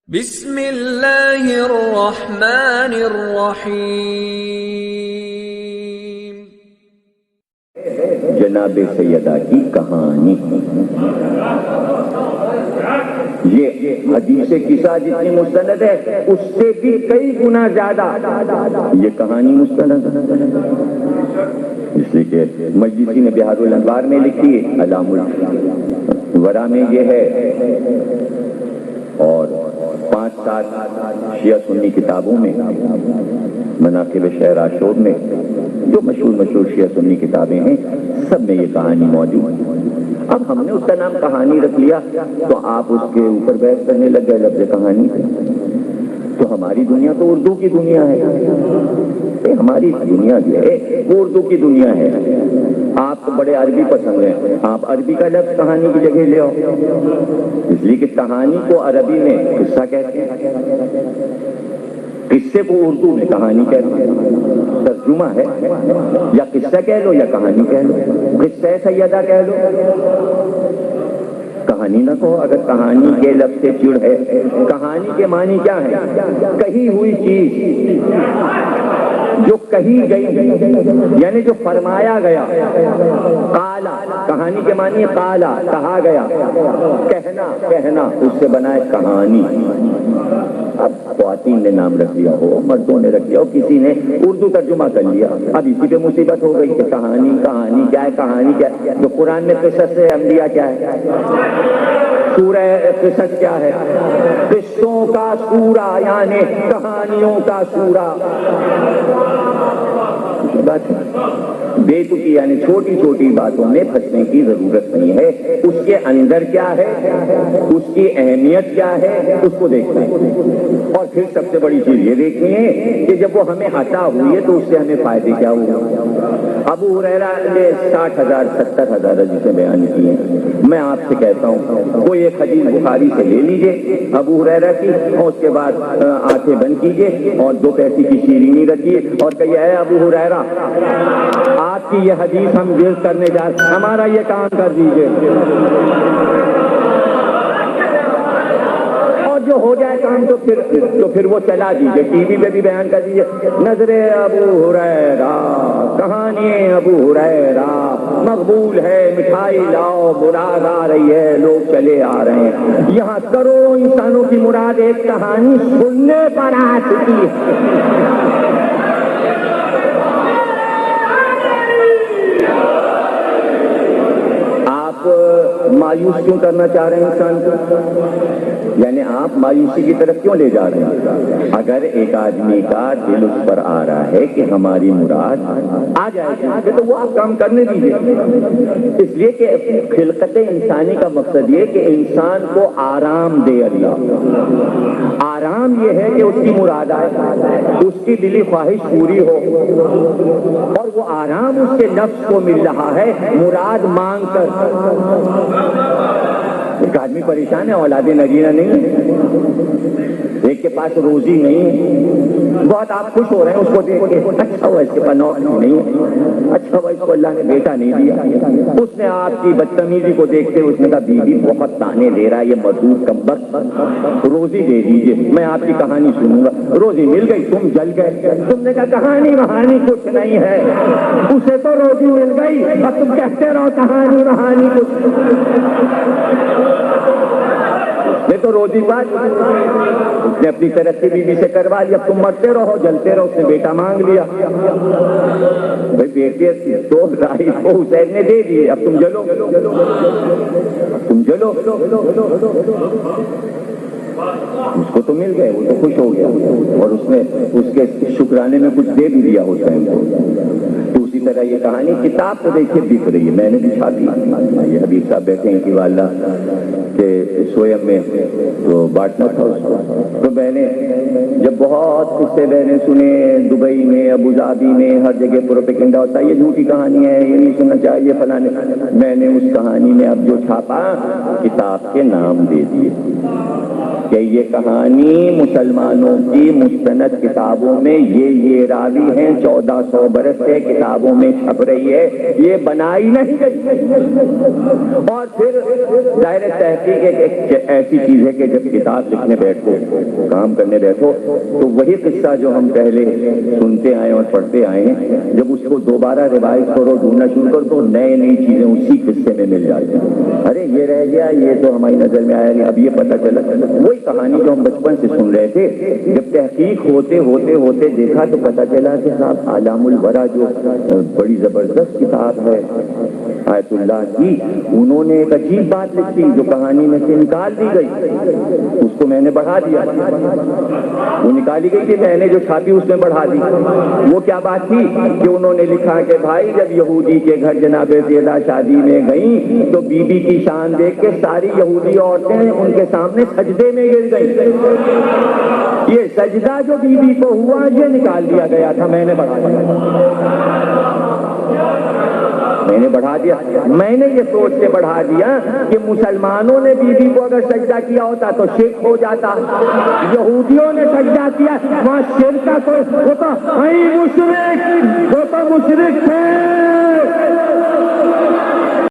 بسم اللہ الرحمن الرحیم۔ جناب سیدہ کی کہانی، یہ حدیث قصہ جتنی مستند ہے اس سے بھی کئی گنا زیادہ یہ کہانی مستند ہے، اس لیے کہ مجلسی نے بہار الانوار میں لکھی ہے، علام الورا میں یہ ہے، اور 5-7 شیعہ سنی کتابوں میں، مناقب شہر عاشور میں، جو مشہور شیعہ سنی کتابیں ہیں، سب میں یہ کہانی موجود ہے۔ اب ہم نے اس کا نام کہانی رکھ لیا تو آپ اس کے اوپر بحث کرنے لگ گئے لفظ کہانی پہ۔ تو ہماری دنیا تو اردو کی دنیا ہے، ہماری دنیا جو ہے وہ اردو کی دنیا ہے۔ آپ کو بڑے عربی پسند ہیں، آپ عربی کا لفظ کہانی کی جگہ لے آؤ، اس لیے کہ کہانی کو عربی میں قصہ کہتے ہیں، قصے کو اردو میں کہانی کہتے ہیں۔ ترجمہ ہے، یا قصہ کہہ لو یا کہانی کہہ لو، قصہ سیدہ کہہ لو، کہانی نہ کہو۔ اگر کہانی کے لفظ سے چڑ ہے، کہانی کے معنی کیا ہے؟ کہی ہوئی چیز، جو کہی گئی، یعنی جو فرمایا گیا۔ قالا، کہانی کے معنی قالا، کہا گیا، کہنا، اس سے بنا ہے کہانی۔ اب خواتین نے نام رکھ دیا ہو، مردوں نے رکھ دیا ہو، کسی نے اردو ترجمہ کر لیا، اب اسی پہ مصیبت ہو گئی کہ کہانی کیا ہے، کہانی کیا ہے؟ جو قرآن میں قصص انبیاء کیا ہے، سورہ قصص کیا ہے؟ قصوں کا سورہ، یعنی کہانیوں کا سورہ۔ بات بےتکی، یعنی چھوٹی چھوٹی باتوں میں پھنسنے کی ضرورت نہیں ہے، اس کے اندر کیا ہے، اس کی اہمیت کیا ہے، اس کو دیکھنا ہے۔ اور پھر سب سے بڑی چیز یہ دیکھنی ہے کہ جب وہ ہمیں عطا ہوئی ہے تو اس سے ہمیں فائدے کیا ہوئے۔ ابو ہریرہ نے 60,000 70,000 حدیثیں بیان کی ہیں۔ میں آپ سے کہتا ہوں، کوئی ایک حدیث بخاری سے لے لیجئے ابو ہریرہ کی، اور اس کے بعد آنکھیں بند کیجئے اور 2 پیسے کی شیرینی رکھیے اور کہیے، اے ابو ہریرہ، آپ کی یہ حدیث ہم ذکر کرنے جا رہے ہیں، ہمارا یہ کام کر دیجئے، اور جو ہو جائے کام تو پھر وہ چلا دیجئے، ٹی وی پہ بھی بیان کر دیجئے، نظر ابو ہریرہ، کہانی ابو ہریرہ مقبول ہے، مٹھائی لاؤ، مراد آ رہی ہے، لوگ چلے آ رہے ہیں۔ یہاں کروڑوں انسانوں کی مراد ایک کہانی سننے پر آ چکی ہے۔ مایوس کیوں کرنا چاہ رہے ہیں انسان کو؟ یعنی آپ مایوسی کی طرف کیوں لے جا رہے ہیں؟ اگر ایک آدمی کا دل اس پر آ رہا ہے کہ ہماری مراد آ جائے گی تو وہ آپ کام کرنے دیجیے، اس لیے کہ خلقت انسانی کا مقصد یہ کہ انسان کو آرام دے اللہ۔ آرام یہ ہے کہ اس کی مراد آئے، اس کی دلی خواہش پوری ہو، اور وہ آرام اس کے نفس کو مل رہا ہے مراد مانگ کر۔ ایک آدمی پریشان ہے، اولاد نگینہ نہیں ہے، ایک کے پاس روزی نہیں ہے، بہت آپ خوش ہو رہے ہیں اس کو دیکھ کے، اچھا ہوا اس کے پاس نوکری نہیں ہے، اچھا ہوا اس کو اللہ نے بیٹا نہیں دیا۔ اس نے آپ کی بدتمیزی کو دیکھتے ہوئے اس نے کہا، بیوی بہت تانے دے رہا ہے یہ مزدور کمبخت، روزی دے دیجیے، میں آپ کی کہانی سنوں گا۔ روزی مل گئی، تم جل گئے، تم نے کہا کہانی وہانی کچھ نہیں ہے، اسے تو روزی مل گئی، اب تم کہتے رہو کہانی وہانی کچھ نہیں، تو روزی بات اس نے اپنی ترقی بیوی سے کروا لی، اب تم مرتے رہو جلتے رہو، اس نے بیٹا مانگ لیا، بھائی بیٹے تو راہی کو حسین نے دے دیے، اب تم جلو، تم جلو، اس کو تو مل گئے، وہ تو خوش ہو گیا، اور اس نے اس کے شکرانے میں کچھ دے بھی دیا حسین کو۔ تو اسی طرح یہ کہانی کتاب کو دیکھیے دکھ رہی ہے، میں نے بھی چھاپی، یہ حبیب صاحب بیٹھے ہیں کہ واللہ کہ سویم میں تو بانٹنا تھا اس کو، تو میں نے جب بہت قصے میں نے سنے، دبئی میں، ابو ظہبی میں، ہر جگہ پروپیگنڈا ہوتا ہے، یہ جھوٹی کہانی ہے، یہ نہیں سننا چاہیے فلانے، میں نے اس کہانی میں اب جو چھاپا کتاب کے نام دے دیے۔ کہ یہ کہانی مسلمانوں کی مستند کتابوں میں یہ راوی ہیں 1400 برس سے کتابوں میں چھپ رہی ہے، یہ بنائی نہیں گئی۔ اور پھر ظاہر تحقیق ایک ایسی چیز ہے کہ جب کتاب لکھنے بیٹھو، کام کرنے بیٹھو، تو وہی قصہ جو ہم پہلے سنتے آئے اور پڑھتے آئے ہیں، جب اس کو دوبارہ روایت کرو، ڈھونڈنا شروع کرو تو نئی چیزیں اسی قصے میں مل جاتی ہیں۔ ارے یہ رہ گیا، یہ تو ہماری نظر میں آیا نہیں، اب یہ پتہ چلا وہی کہانی جو ہم بچپن سے سن رہے تھے، جب تحقیق ہوتے دیکھا تو پتہ چلا کہ صاحب اعلام الورا جو بڑی زبردست کتاب ہے آیت اللہ کی، انہوں نے ایک عجیب بات لکھی جو کہانی میں سے نکال دی گئی، اس کو میں نے بڑھا دیا، وہ نکالی گئی تھی، میں نے جو چھاپی اس میں بڑھا دی۔ وہ کیا بات تھی کہ انہوں نے لکھا کہ بھائی جب یہودی کے گھر جناب زیدہ شادی میں گئیں تو بی بی کی شان دیکھ کے ساری یہودی عورتیں ان کے سامنے سجدے میں گر گئیں۔ یہ سجدہ جو بی بی کو ہوا یہ نکال دیا گیا تھا، میں نے بڑھا دیا، میں نے یہ سوچ کے بڑھا دیا کہ مسلمانوں نے بی بی کو اگر سجدہ کیا ہوتا تو شرک ہو جاتا، یہودیوں نے سجدہ کیا وہاں شرک کا کوئی، وہ تو مشرک ہے،